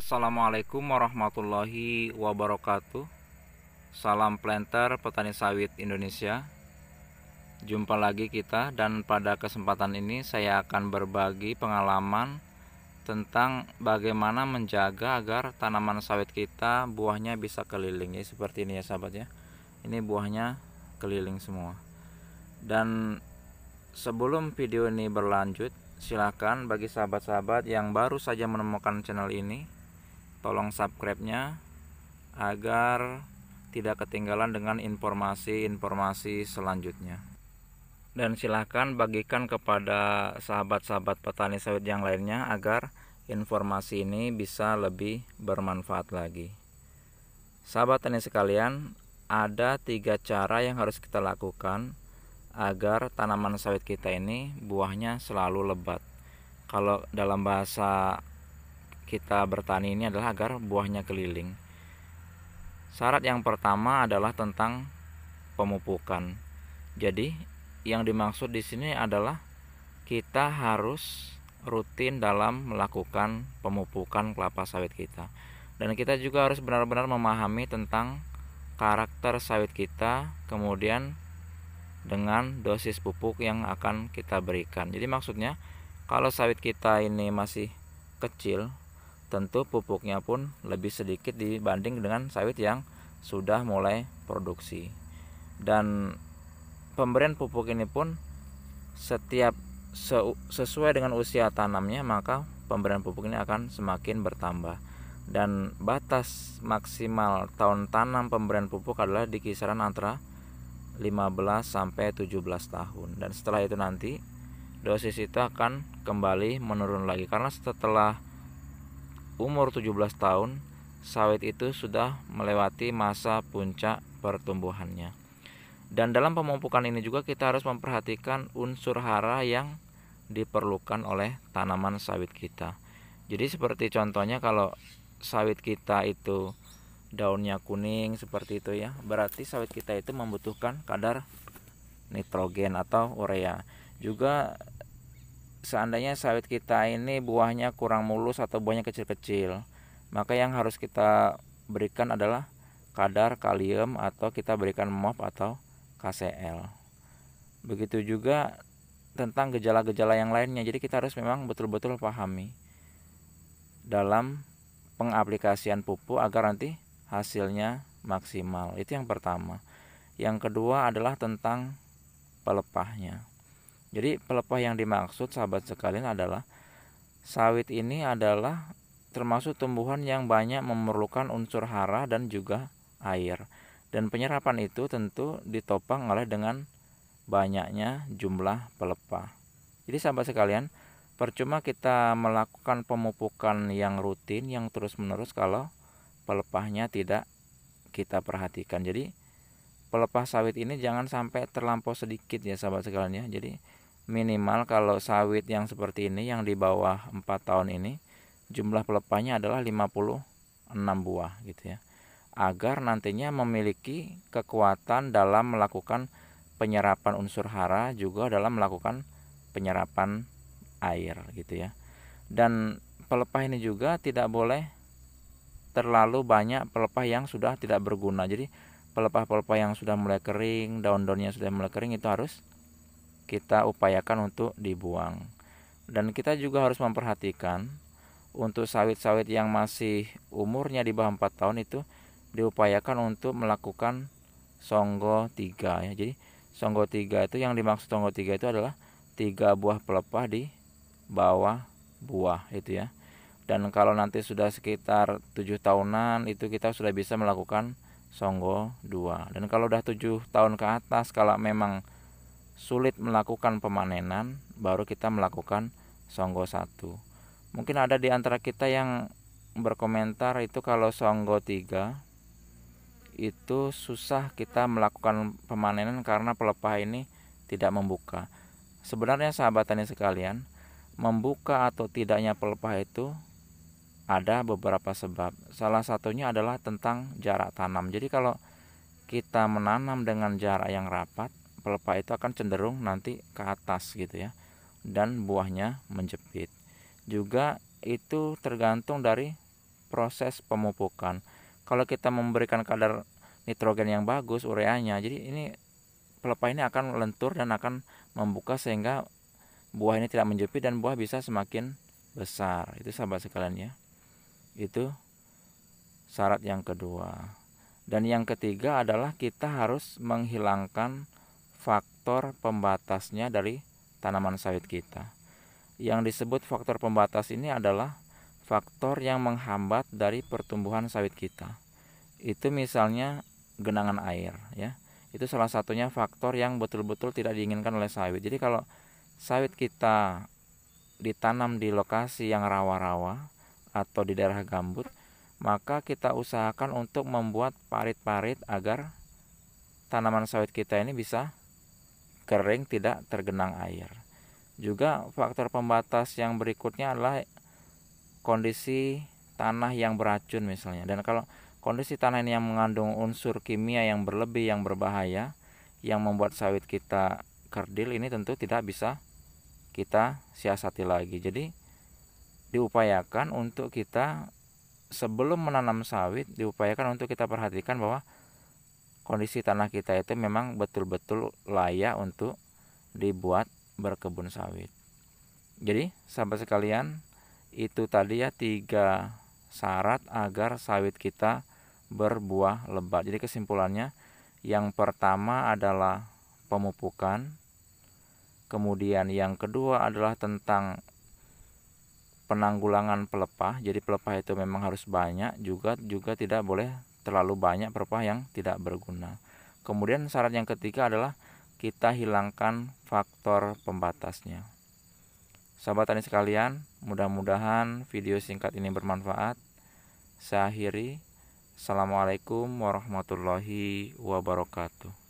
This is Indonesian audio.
Assalamualaikum warahmatullahi wabarakatuh. Salam planter petani sawit Indonesia. Jumpa lagi kita, dan pada kesempatan ini saya akan berbagi pengalaman tentang bagaimana menjaga agar tanaman sawit kita buahnya bisa keliling. Ya, seperti ini ya sahabat ya. Ini buahnya keliling semua. Dan sebelum video ini berlanjut, silakan bagi sahabat-sahabat yang baru saja menemukan channel ini, tolong subscribe-nya agar tidak ketinggalan dengan informasi-informasi selanjutnya. Dan silahkan bagikan kepada sahabat-sahabat petani sawit yang lainnya agar informasi ini bisa lebih bermanfaat lagi. Sahabat tani sekalian, ada 3 cara yang harus kita lakukan agar tanaman sawit kita ini buahnya selalu lebat. Kalau dalam bahasa kita bertani ini adalah agar buahnya keliling. Syarat yang pertama adalah tentang pemupukan. Jadi, yang dimaksud di sini adalah kita harus rutin dalam melakukan pemupukan kelapa sawit kita. Dan kita juga harus benar-benar memahami tentang karakter sawit kita, kemudian dengan dosis pupuk yang akan kita berikan. Jadi maksudnya, kalau sawit kita ini masih kecil, tentu pupuknya pun lebih sedikit dibanding dengan sawit yang sudah mulai produksi. Dan pemberian pupuk ini pun setiap sesuai dengan usia tanamnya, maka pemberian pupuk ini akan semakin bertambah. Dan batas maksimal tahun tanam pemberian pupuk adalah di kisaran antara 15 sampai 17 tahun. Dan setelah itu nanti dosis itu akan kembali menurun lagi, karena setelah umur 17 tahun sawit itu sudah melewati masa puncak pertumbuhannya. Dan dalam pemupukan ini juga kita harus memperhatikan unsur hara yang diperlukan oleh tanaman sawit kita. Jadi seperti contohnya, kalau sawit kita itu daunnya kuning seperti itu ya, berarti sawit kita itu membutuhkan kadar nitrogen atau urea. Juga seandainya sawit kita ini buahnya kurang mulus atau buahnya kecil-kecil, maka yang harus kita berikan adalah kadar kalium atau kita berikan MOP atau KCl. Begitu juga tentang gejala-gejala yang lainnya. Jadi kita harus memang betul-betul pahami dalam pengaplikasian pupuk agar nanti hasilnya maksimal. Itu yang pertama. Yang kedua adalah tentang pelepahnya. Jadi pelepah yang dimaksud sahabat sekalian adalah sawit ini adalah termasuk tumbuhan yang banyak memerlukan unsur hara dan juga air. Dan penyerapan itu tentu ditopang oleh dengan banyaknya jumlah pelepah. Jadi sahabat sekalian, percuma kita melakukan pemupukan yang rutin, yang terus-menerus kalau pelepahnya tidak kita perhatikan. Jadi pelepah sawit ini jangan sampai terlampau sedikit ya sahabat sekalian ya. Jadi minimal kalau sawit yang seperti ini yang di bawah 4 tahun ini jumlah pelepahnya adalah 56 buah gitu ya. Agar nantinya memiliki kekuatan dalam melakukan penyerapan unsur hara, juga dalam melakukan penyerapan air gitu ya. Dan pelepah ini juga tidak boleh terlalu banyak pelepah yang sudah tidak berguna. Jadi pelepah-pelepah yang sudah mulai kering, daun-daunnya sudah mulai kering, itu harus kita upayakan untuk dibuang. Dan kita juga harus memperhatikan untuk sawit-sawit yang masih umurnya di bawah 4 tahun itu diupayakan untuk melakukan songgo 3 ya. Jadi songgo 3 itu, yang dimaksud songgo 3 itu adalah 3 buah pelepah di bawah buah itu ya. Dan kalau nanti sudah sekitar 7 tahunan itu kita sudah bisa melakukan songgo 2. Dan kalau udah 7 tahun ke atas, kalau memang sulit melakukan pemanenan, baru kita melakukan songgo 1. Mungkin ada di antara kita yang berkomentar itu kalau songgo 3 itu susah kita melakukan pemanenan karena pelepah ini tidak membuka. Sebenarnya sahabat tani sekalian, membuka atau tidaknya pelepah itu ada beberapa sebab. Salah satunya adalah tentang jarak tanam. Jadi kalau kita menanam dengan jarak yang rapat, pelepah itu akan cenderung nanti ke atas gitu ya, dan buahnya menjepit. Juga itu tergantung dari proses pemupukan. Kalau kita memberikan kadar nitrogen yang bagus, ureanya, jadi ini pelepah ini akan lentur dan akan membuka sehingga buah ini tidak menjepit dan buah bisa semakin besar. Itu sahabat sekalian ya. Itu syarat yang kedua. Dan yang ketiga adalah kita harus menghilangkan faktor pembatasnya dari tanaman sawit kita. Yang disebut faktor pembatas ini adalah faktor yang menghambat dari pertumbuhan sawit kita. Itu misalnya genangan air ya. Itu salah satunya faktor yang betul-betul tidak diinginkan oleh sawit. Jadi kalau sawit kita ditanam di lokasi yang rawa-rawa atau di daerah gambut, maka kita usahakan untuk membuat parit-parit agar tanaman sawit kita ini bisa kering, tidak tergenang air. Juga faktor pembatas yang berikutnya adalah kondisi tanah yang beracun misalnya. Dan kalau kondisi tanah ini yang mengandung unsur kimia yang berlebih, yang berbahaya, yang membuat sawit kita kerdil, ini tentu tidak bisa kita siasati lagi. Jadi diupayakan untuk kita sebelum menanam sawit, diupayakan untuk kita perhatikan bahwa kondisi tanah kita itu memang betul-betul layak untuk dibuat berkebun sawit. Jadi sahabat sekalian, itu tadi ya 3 syarat agar sawit kita berbuah lebat. Jadi kesimpulannya, yang pertama adalah pemupukan, kemudian yang kedua adalah tentang penanggulangan pelepah. Jadi pelepah itu memang harus banyak, juga tidak boleh terlalu banyak pelepah yang tidak berguna. Kemudian syarat yang ketiga adalah kita hilangkan faktor pembatasnya. Sahabat tani sekalian, mudah-mudahan video singkat ini bermanfaat. Saya akhiri. Assalamualaikum warahmatullahi wabarakatuh.